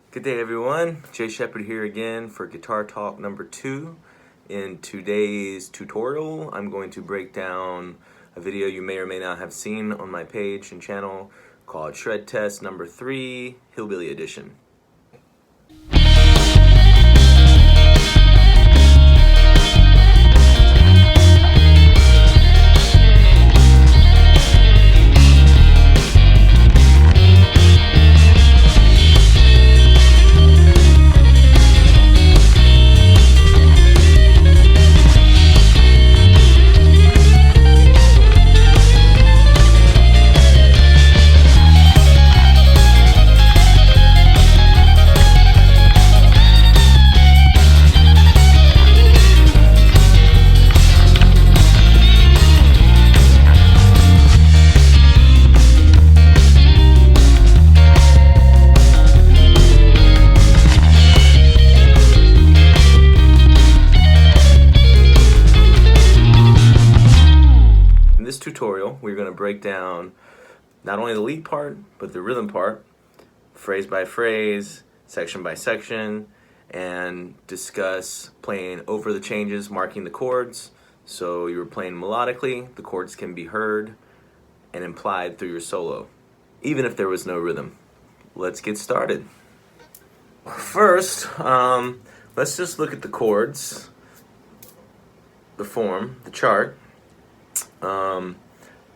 Good day everyone, Jay Shepard here again for Guitar Talk number 2. In today's tutorial, I'm going to break down a video you may or may not have seen on my page and channel called Shred Test number 3, Hillbilly Edition. In this tutorial, we're going to break down not only the lead part, but the rhythm part, phrase by phrase, section by section, and discuss playing over the changes, marking the chords. So you're playing melodically, the chords can be heard and implied through your solo, even if there was no rhythm. Let's get started. First, let's just look at the chords, the form, the chart.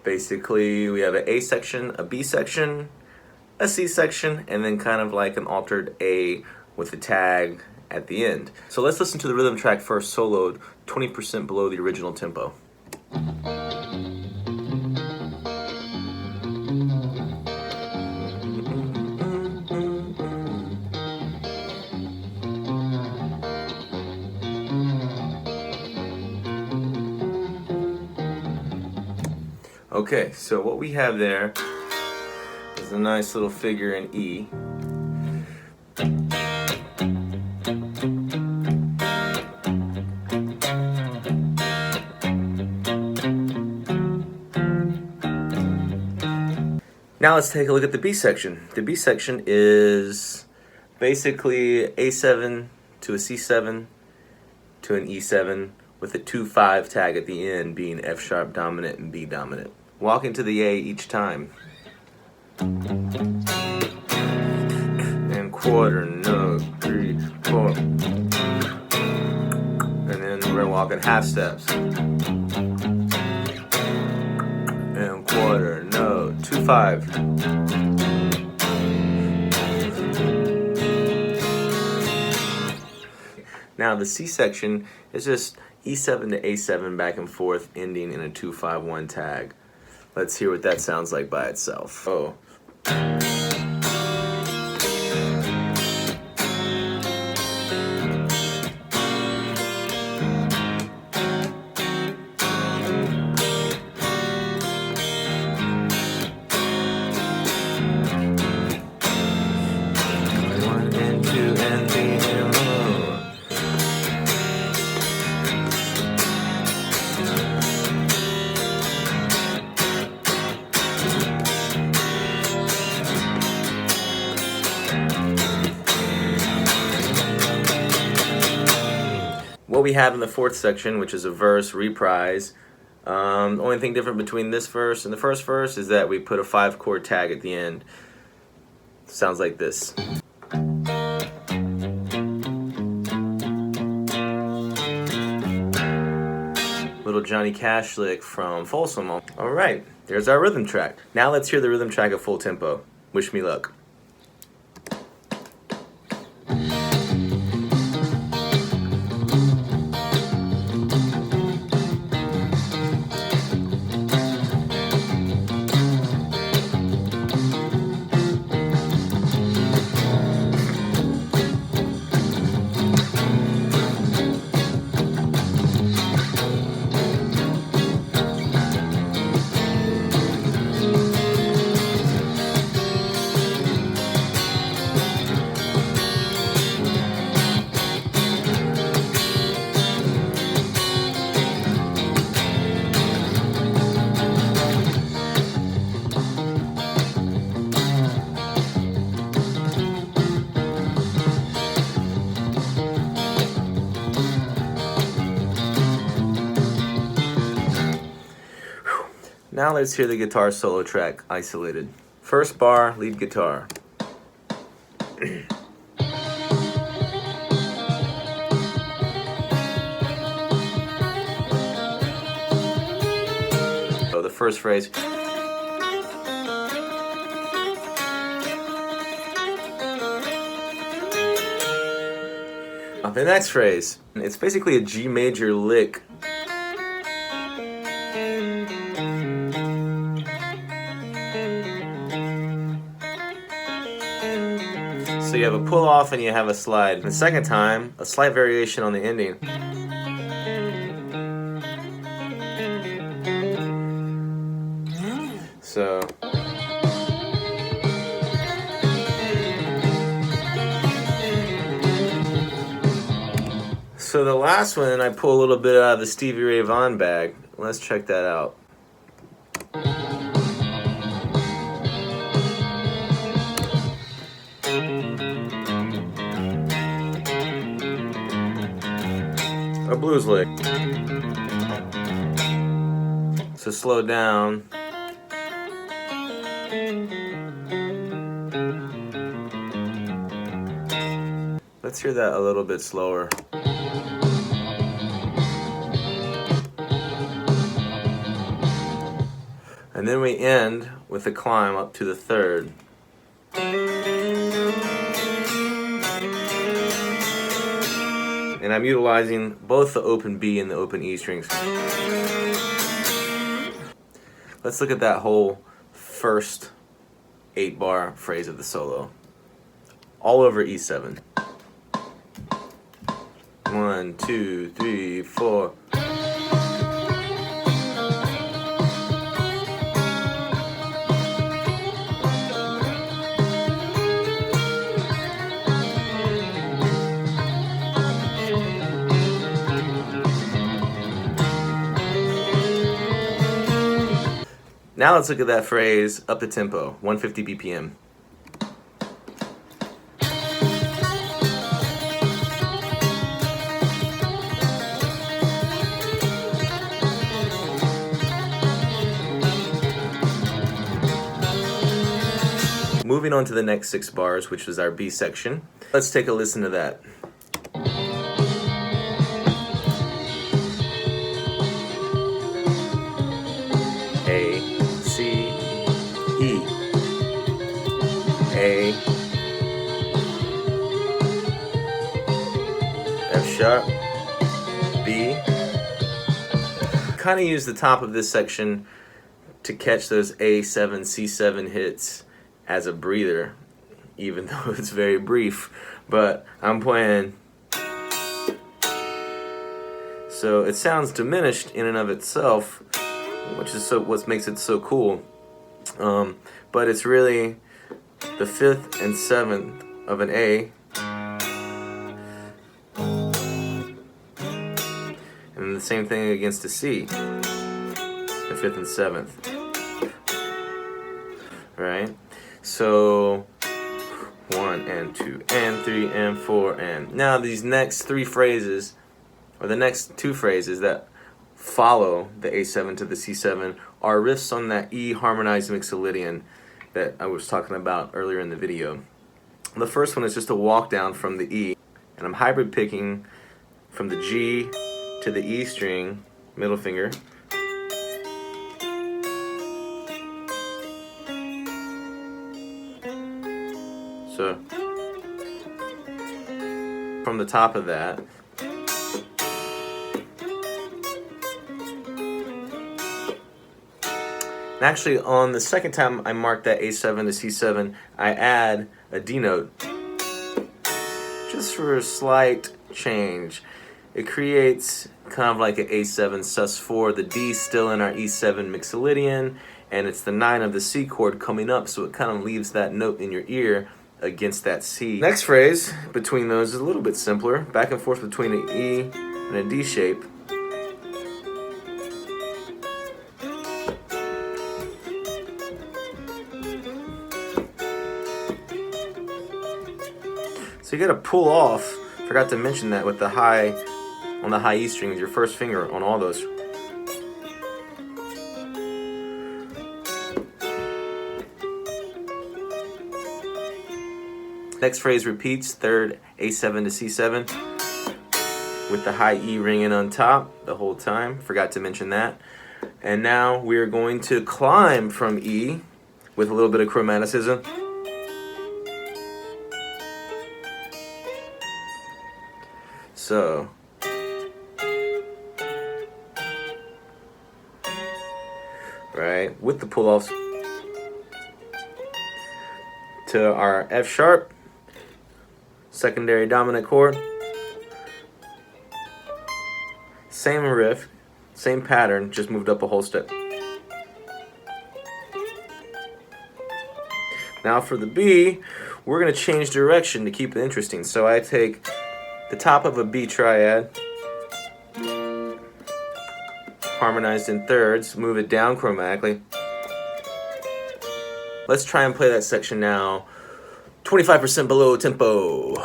Basically, we have an A section, a B section, a C section, and then kind of like an altered A with a tag at the end. So let's listen to the rhythm track first, soloed 20% below the original tempo. Okay, so what we have there is a nice little figure in E. Now let's take a look at the B section. The B section is basically A7 to a C7 to an E7 with a 2-5 tag at the end being F sharp dominant and B dominant. Walk into the A each time. And quarter note, 3, 4. And then we're walking half steps. And quarter note, 2-5. Now the C section is just E7 to A7 back and forth, ending in a 2-5-1 tag. Let's hear what that sounds like by itself. Oh. One and two and three and four. What we have in the fourth section, which is a verse reprise, the only thing different between this verse and the first verse is that we put a 5-chord tag at the end. Sounds like this. Little Johnny Cash lick from Folsom. Alright, there's our rhythm track. Now let's hear the rhythm track at full tempo. Wish me luck. Now let's hear the guitar solo track isolated. First bar, lead guitar. So the first phrase. The next phrase, it's basically a G major lick. So you have a pull off and you have a slide. The second time, a slight variation on the ending. So the last one, I pull a little bit out of the Stevie Ray Vaughan bag. Let's check that out. A blues lick. So slow down. Let's hear that a little bit slower. And then we end with a climb up to the third. And I'm utilizing both the open B and the open E strings. Let's look at that whole first 8-bar phrase of the solo. All over E7. 1, 2, 3, 4. Now let's look at that phrase up the tempo, 150 BPM. Moving on to the next 6 bars, which was our B section. Let's take a listen to that. A, C, E, A, F sharp, B. Kind of use the top of this section to catch those A7, C7 hits as a breather, even though it's very brief, but I'm playing. So it sounds diminished in and of itself, which is what makes it so cool. But it's really the 5th and 7th of an A, and the same thing against a C, the 5th and 7th, right? So 1 and 2 and 3 and 4 and now these next 3 phrases, or the next 2 phrases that follow the A7 to the C7, are riffs on that E harmonized mixolydian that I was talking about earlier in the video. The first one is just a walk down from the E, and I'm hybrid picking from the G to the E string, middle finger. So from the top of that, and actually on the second time I mark that A7 to C7, I add a D note just for a slight change. It creates kind of like an A7 sus4, the D still in our E7 mixolydian, and it's the 9 of the C chord coming up, so it kind of leaves that note in your ear against that C. Next phrase between those is a little bit simpler, back and forth between an E and a D shape. So you gotta pull off, forgot to mention that with the high, on the high E string with your first finger on all those. Next phrase repeats, third A7 to C7 with the high E ringing on top the whole time. Forgot to mention that. And now we are going to climb from E with a little bit of chromaticism. So, right, with the pull-offs to our F sharp, secondary dominant chord. Same riff, same pattern, just moved up a whole step. Now for the B, we're going to change direction to keep it interesting. So I take the top of a B triad, harmonized in thirds, move it down chromatically. Let's try and play that section now, 25% below tempo.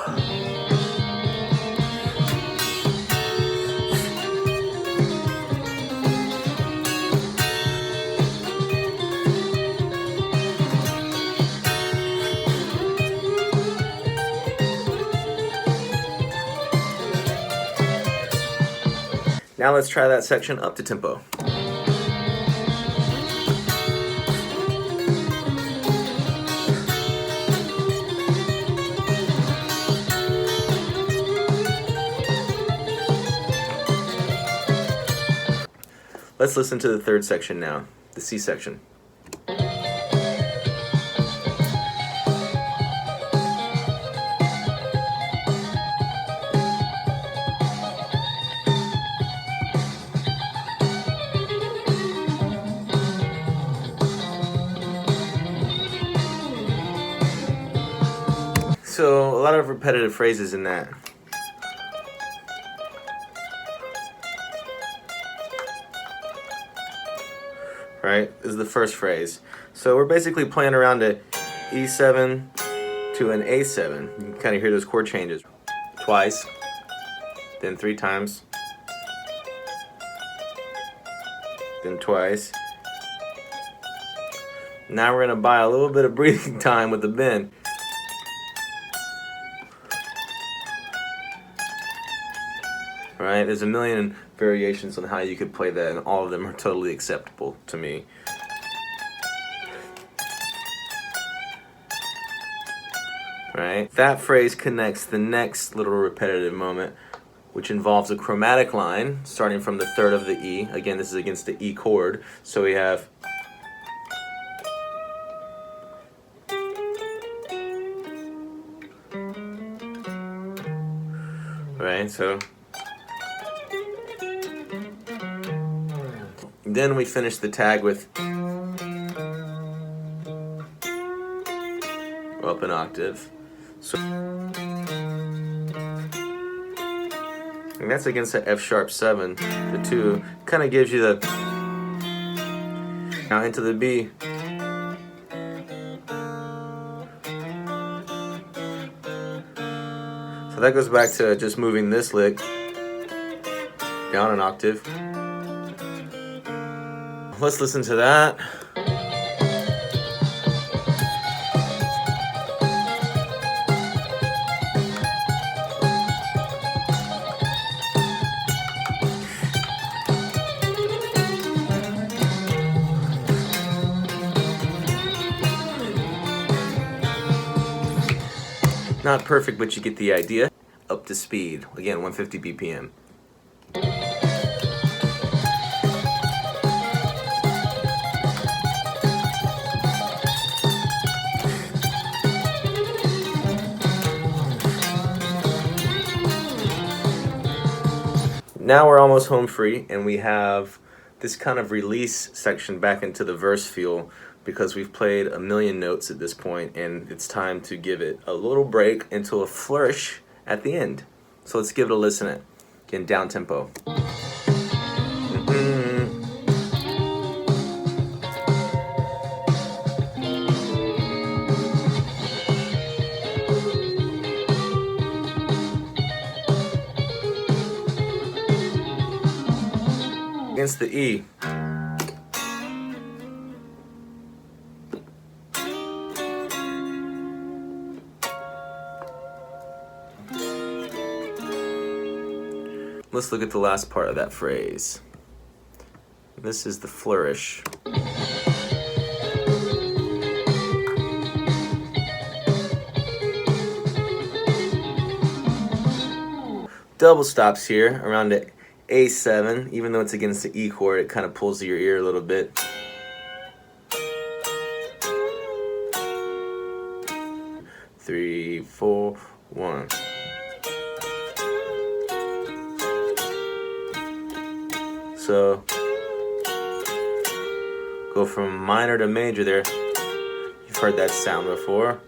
Now let's try that section up to tempo. Let's listen to the third section now, the C section. So a lot of repetitive phrases in that. Right, this is the first phrase. So we're basically playing around to E7 to an A7. You can kind of hear those chord changes. Twice, then 3 times, then twice. Now we're going to buy a little bit of breathing time with the bend. Right, there's a million variations on how you could play that, and all of them are totally acceptable to me. Right, that phrase connects the next little repetitive moment, which involves a chromatic line starting from the third of the E. Again, this is against the E chord, so we have right, so then we finish the tag with up an octave. So, and that's against the F sharp 7, the 2. Kind of gives you the, now into the B. So that goes back to just moving this lick down an octave. Let's listen to that. Not perfect, but you get the idea. Up to speed. Again, 150 BPM. Now we're almost home free, and we have this kind of release section back into the verse feel because we've played a million notes at this point, and it's time to give it a little break into a flourish at the end. So let's give it a listen. Again, down tempo. Against the E. Let's look at the last part of that phrase. This is the flourish. Double stops here around the A7. Even though it's against the E chord, it kind of pulls your ear a little bit. Three, four, one. So go from minor to major there. You've heard that sound before.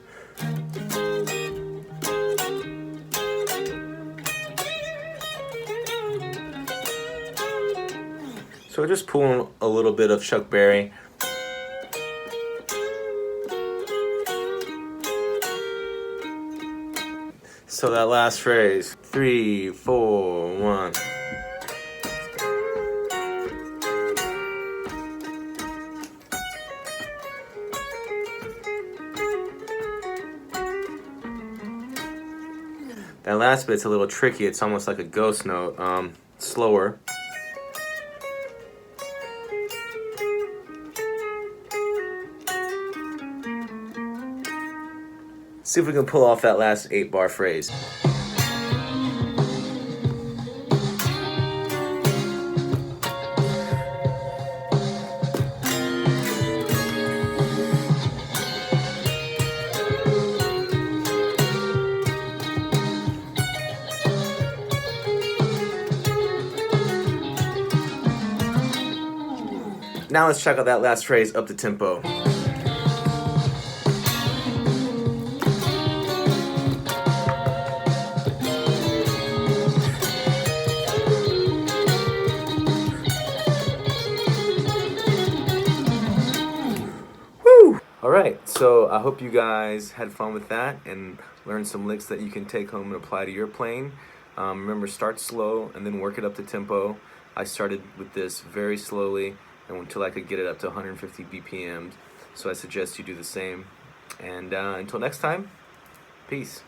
So just pulling a little bit of Chuck Berry. So that last phrase, 3, 4, 1. That last bit's a little tricky. It's almost like a ghost note, slower. See if we can pull off that last 8-bar phrase. Now let's check out that last phrase up the tempo. Woo! Alright, so I hope you guys had fun with that and learned some licks that you can take home and apply to your playing. Remember, start slow and then work it up to tempo. I started with this very slowly until I could get it up to 150 BPM. So I suggest you do the same. And until next time, peace.